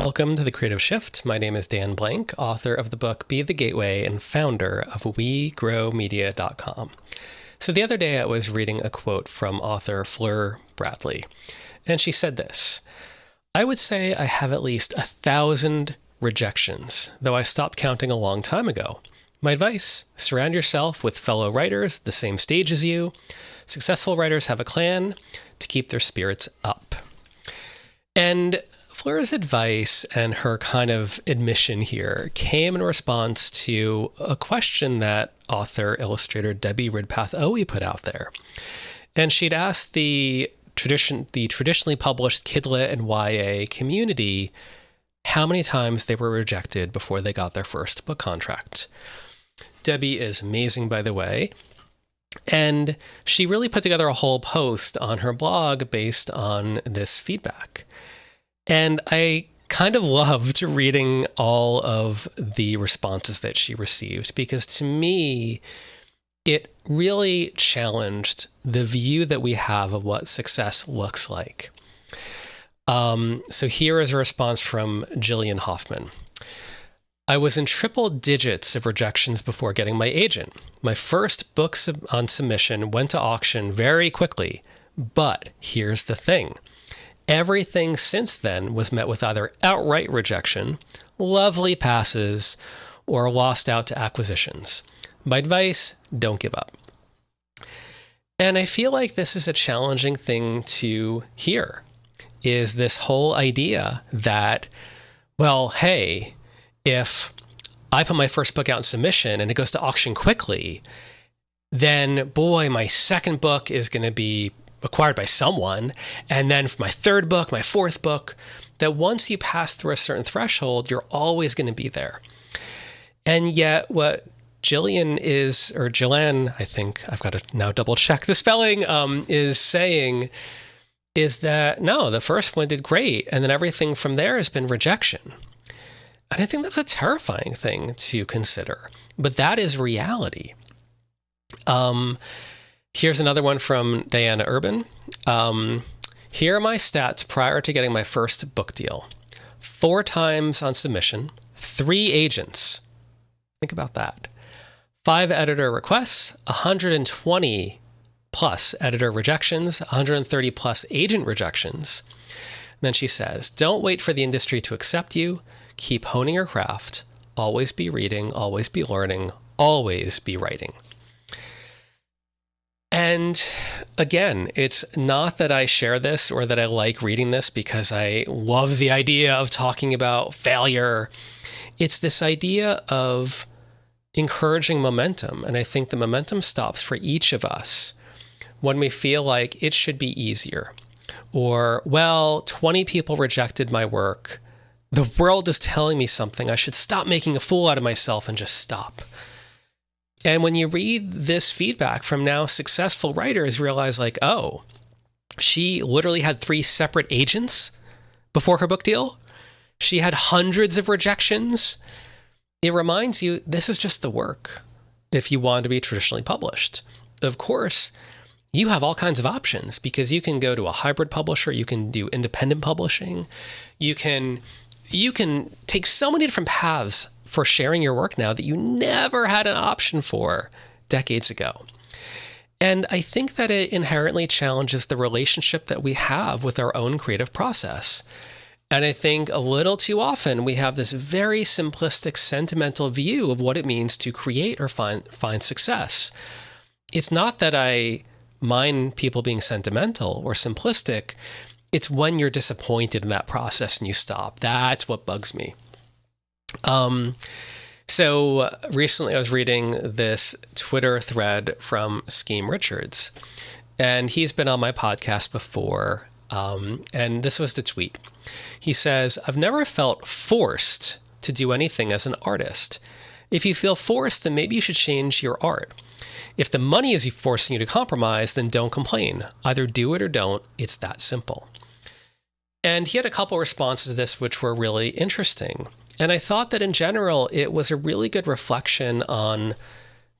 Welcome to The Creative Shift. My name is Dan Blank, author of the book Be the Gateway and founder of WeGrowMedia.com. So the other day I was reading a quote from author Fleur Bradley, and she said this: "I would say I have at least 1,000 rejections, though I stopped counting a long time ago. My advice: surround yourself with fellow writers the same stage as you. Successful writers have a clan to keep their spirits up." And Fleur's advice and her kind of admission here came in response to a question that author-illustrator Debbie Ridpath-Owie put out there. And she'd asked the traditionally published kidlit and YA community how many times they were rejected before they got their first book contract. Debbie is amazing, by the way. And she really put together a whole post on her blog based on this feedback. And I kind of loved reading all of the responses that she received, because to me, it really challenged the view that we have of what success looks like. So here is a response from Jillian Hoffman. "I was in triple digits of rejections before getting my agent. My first book on submission went to auction very quickly, but here's the thing. Everything since then was met with either outright rejection, lovely passes, or lost out to acquisitions. My advice: don't give up." And I feel like this is a challenging thing to hear, is this whole idea that, well, hey, if I put my first book out in submission and it goes to auction quickly, then boy, my second book is going to be acquired by someone. And then for my third book, my fourth book, that once you pass through a certain threshold, you're always going to be there. And yet what Jillian is, or Jillian, I think I've got to now double check the spelling, is saying is that no, the first one did great. And then everything from there has been rejection. And I think that's a terrifying thing to consider, but that is reality. Here's another one from Diana Urban. "Here are my stats prior to getting my first book deal. 4 times on submission, 3 agents." Think about that. 5 editor requests, 120 plus editor rejections, 130 plus agent rejections. And then she says, "Don't wait for the industry to accept you. Keep honing your craft. Always be reading, always be learning, always be writing." And again, it's not that I share this or that I like reading this because I love the idea of talking about failure. It's this idea of encouraging momentum. And I think the momentum stops for each of us when we feel like it should be easier. Or, well, 20 people rejected my work. The world is telling me something. I should stop making a fool out of myself and just stop. And when you read this feedback from now successful writers, realize like, oh, she literally had 3 separate agents before her book deal. She had hundreds of rejections. It reminds you, this is just the work if you want to be traditionally published. Of course, you have all kinds of options because you can go to a hybrid publisher. You can do independent publishing. You can take so many different paths for sharing your work now that you never had an option for decades ago. And I think that it inherently challenges the relationship that we have with our own creative process. And I think a little too often we have this very simplistic, sentimental view of what it means to create or find success. It's not that I mind people being sentimental or simplistic. It's when you're disappointed in that process and you stop. That's what bugs me. So recently I was reading this Twitter thread from Scheme Richards, and he's been on my podcast before. And this was the tweet. He says, "I've never felt forced to do anything as an artist. If you feel forced, then maybe you should change your art. If the money is forcing you to compromise, then don't complain. Either do it or don't. It's that simple." And he had a couple responses to this, which were really interesting. And I thought that in general, it was a really good reflection on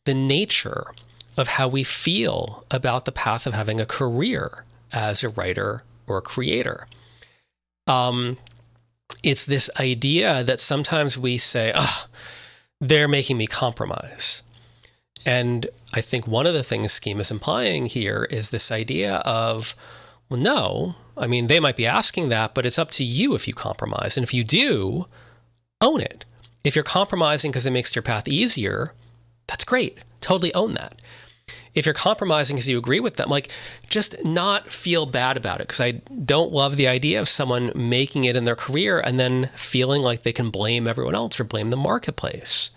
the nature of how we feel about the path of having a career as a writer or a creator. it's this idea that sometimes we say, oh, they're making me compromise. And I think one of the things Scheme is implying here is this idea of, well, no, I mean, they might be asking that, but it's up to you if you compromise. And if you do, own it. If you're compromising because it makes your path easier, that's great. Totally own that. If you're compromising because you agree with them, like, just not feel bad about it. Because I don't love the idea of someone making it in their career and then feeling like they can blame everyone else or blame the marketplace.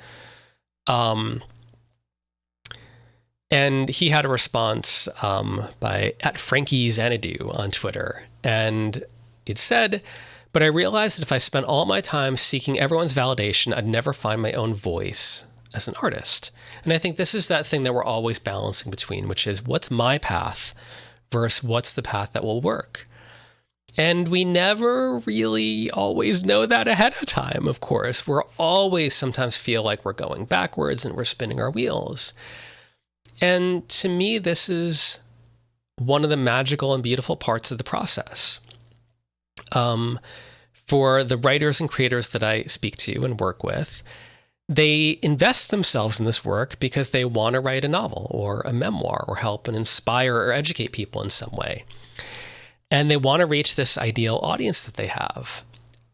And he had a response by @Frankie_Xanadu on Twitter. And it said, but I realized that if I spent all my time seeking everyone's validation, I'd never find my own voice as an artist. And I think this is that thing that we're always balancing between, which is what's my path versus what's the path that will work. And we never really always know that ahead of time, of course. We're always sometimes feel like we're going backwards and we're spinning our wheels. And to me, this is one of the magical and beautiful parts of the process. For the writers and creators that I speak to and work with, they invest themselves in this work because they want to write a novel or a memoir or help and inspire or educate people in some way. And they want to reach this ideal audience that they have.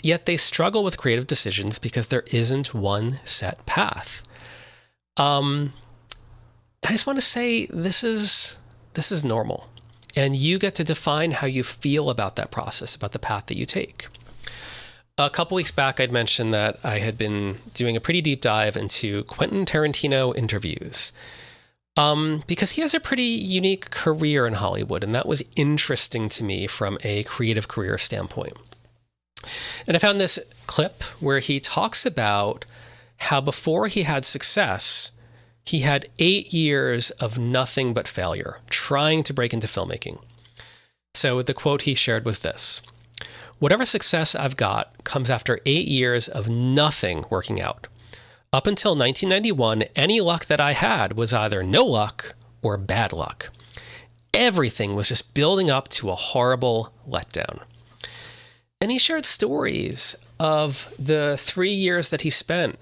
Yet they struggle with creative decisions because there isn't one set path. I just want to say this is normal. And you get to define how you feel about that process, about the path that you take. A couple weeks back, I'd mentioned that I had been doing a pretty deep dive into Quentin Tarantino interviews because he has a pretty unique career in Hollywood, and that was interesting to me from a creative career standpoint. And I found this clip where he talks about how before he had success, he had 8 years of nothing but failure, trying to break into filmmaking. So the quote he shared was this: "Whatever success I've got comes after 8 years of nothing working out. Up until 1991, any luck that I had was either no luck or bad luck. Everything was just building up to a horrible letdown." And he shared stories of the 3 years that he spent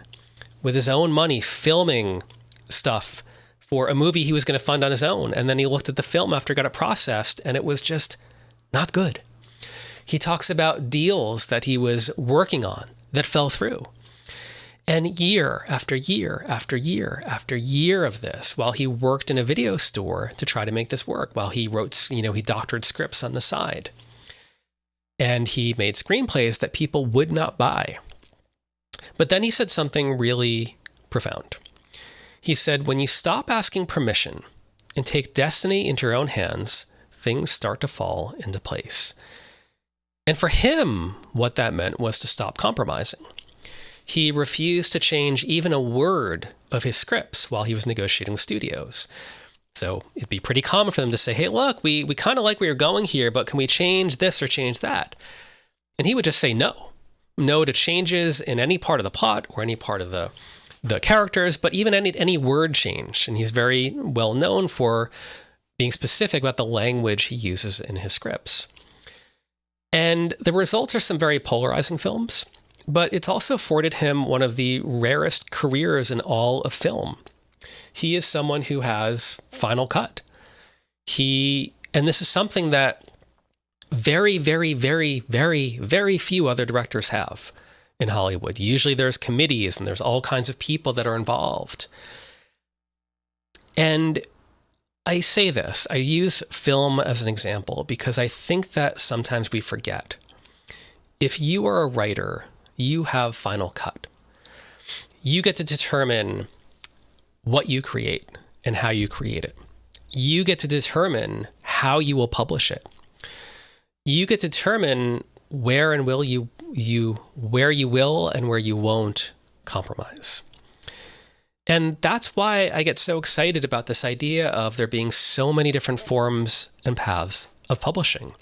with his own money filming stuff for a movie he was going to fund on his own. And then he looked at the film after he got it processed, and it was just not good. He talks about deals that he was working on that fell through. And year after year after year after year of this, while he worked in a video store to try to make this work, while he wrote, he doctored scripts on the side. And he made screenplays that people would not buy. But then he said something really profound. He said, when you stop asking permission and take destiny into your own hands, things start to fall into place. And for him, what that meant was to stop compromising. He refused to change even a word of his scripts while he was negotiating with studios. So it'd be pretty common for them to say, hey, look, we kind of like where you're going here, but can we change this or change that? And he would just say no. No to changes in any part of the plot or any part of the characters, but even any word change. And he's very well known for being specific about the language he uses in his scripts. And the results are some very polarizing films, but it's also afforded him one of the rarest careers in all of film. He is someone who has final cut. And this is something that very, very, very, very, very few other directors have in Hollywood. Usually there's committees and there's all kinds of people that are involved. And I say this, I use film as an example because I think that sometimes we forget. If you are a writer, you have final cut. You get to determine what you create and how you create it. You get to determine how you will publish it. You get to determine where and where you will and where you won't compromise. And that's why I get so excited about this idea of there being so many different forms and paths of publishing.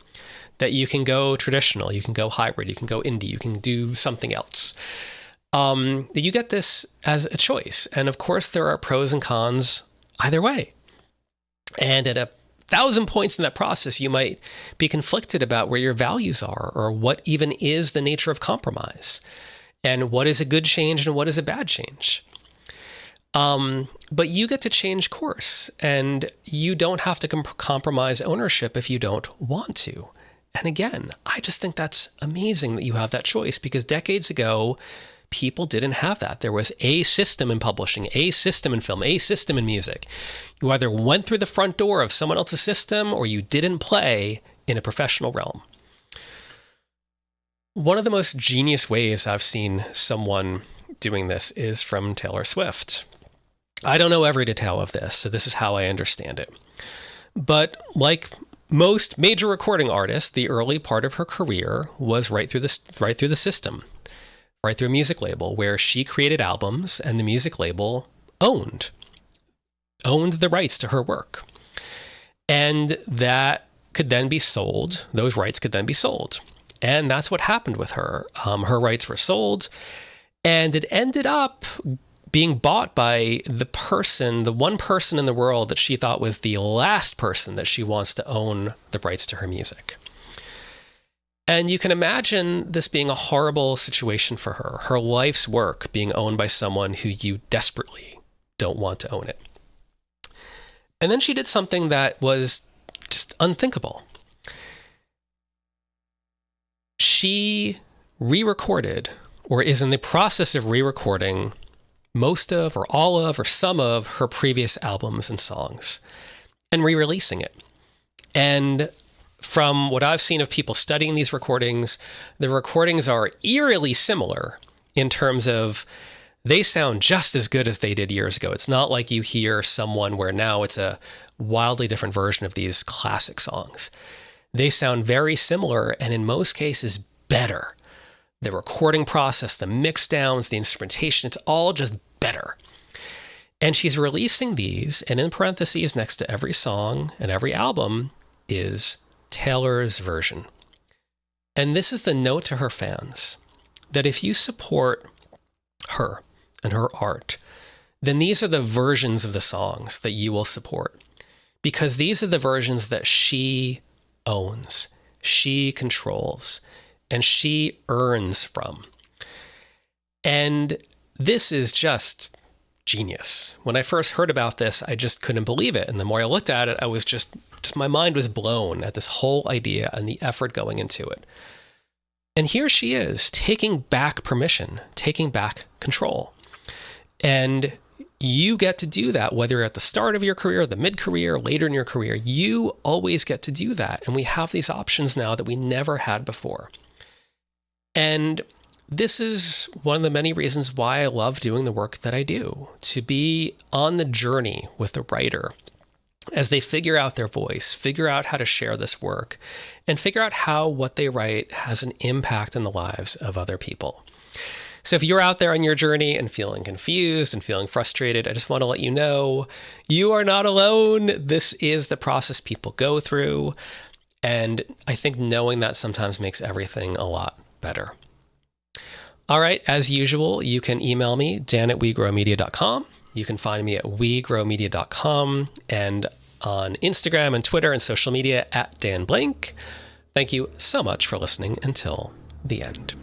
That you can go traditional, you can go hybrid, you can go indie, you can do something else. That you get this as a choice. And of course, there are pros and cons either way. And at a 1,000 points in that process, you might be conflicted about where your values are or what even is the nature of compromise and what is a good change and what is a bad change. But you get to change course, and you don't have to compromise ownership if you don't want to. And again, I just think that's amazing that you have that choice, because decades ago, people didn't have that. There was a system in publishing, a system in film, a system in music. You either went through the front door of someone else's system or you didn't play in a professional realm. One of the most genius ways I've seen someone doing this is from Taylor Swift. I don't know every detail of this, so this is how I understand it. But like most major recording artists, the early part of her career was right through the system, right through a music label, where she created albums and the music label owned the rights to her work. And that could then be sold. Those rights could then be sold. And that's what happened with her. Her rights were sold, and it ended up being bought by the one person in the world that she thought was the last person that she wants to own the rights to her music. And you can imagine this being a horrible situation for her, her life's work being owned by someone who you desperately don't want to own it. And then she did something that was just unthinkable. She re-recorded, or is in the process of re-recording, most of, or all of, or some of her previous albums and songs, and re-releasing it. And from what I've seen of people studying these recordings, the recordings are eerily similar in terms of they sound just as good as they did years ago. It's not like you hear someone where now it's a wildly different version of these classic songs. They sound very similar, and in most cases, better. The recording process, the mix downs, the instrumentation, it's all just better. And she's releasing these, and in parentheses next to every song and every album is Taylor's version. And this is the note to her fans, that if you support her and her art, then these are the versions of the songs that you will support, because these are the versions that she owns, she controls, and she earns from. And this is just genius. When I first heard about this, I just couldn't believe it. And the more I looked at it, I was just my mind was blown at this whole idea and the effort going into it. And here she is, taking back permission, taking back control. And you get to do that, whether you're at the start of your career, the mid-career, later in your career. You always get to do that. And we have these options now that we never had before. And this is one of the many reasons why I love doing the work that I do, to be on the journey with the writer as they figure out their voice, figure out how to share this work, and figure out how what they write has an impact in the lives of other people. So if you're out there on your journey and feeling confused and feeling frustrated, I just want to let you know you are not alone. This is the process people go through. And I think knowing that sometimes makes everything a lot better. All right, as usual, you can email me, dan@wegrowmedia.com. You can find me at wegrowmedia.com and on Instagram and Twitter and social media @Dan Blank. Thank you so much for listening until the end.